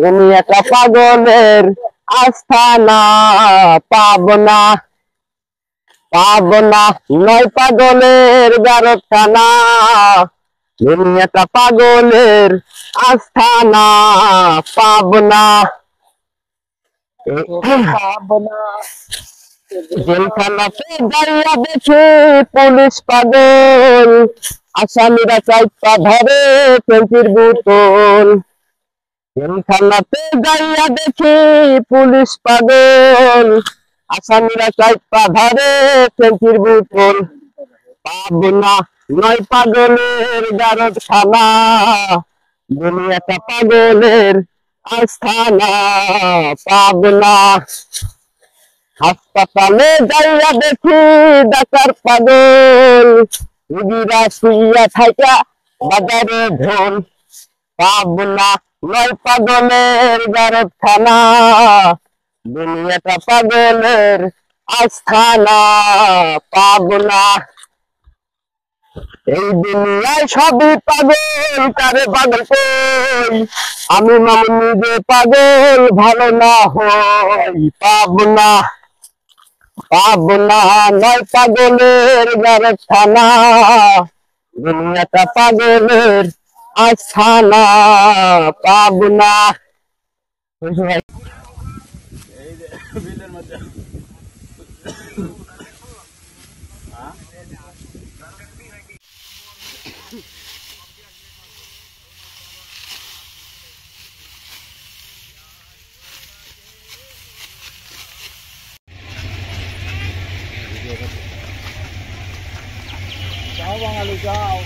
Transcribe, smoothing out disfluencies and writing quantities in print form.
তুমি একটা পাগলের আস্থানা, পাবনা পাবনা নয় পাগলের গারখানা। তুমি একটা পাগলের আস্থানা, পাবনা জেলখানাতে দাঁড়িয়ে দেখি পুলিশ পাগল, আসামিরা চাইপা ধরে ফেন্সির বোতল। জেলখানাতে দাঁড়িয়ে দেখি পুলিশ পাগল, আসামিরা চাইপা ধরে ফেন্সির বোতল। পাবনা নয় পাগলের গারখানা, দুনিয়াটা পাগলের আস্থানা, পাবনা। হাসপাতালে যাইয়া দেখি ডাক্তার পাগল, রুগীরা শুইয়া থাকা বাজারে ঢোল। পাবনা নয় পাগলের গারখানা, দুনিয়াটা পাগলের আস্থানা, পাবনা। এই দুনিয়ায় সবই পাগল, কারে পাগল কই, আমি মামু নিজে পাগল ভালো না হই। পাবনা পাবনা নয় পাগলের গারখানা, দুনিয়াটা পাগলের আস্থানা, পাবনা। যাও বাঙালি যাও,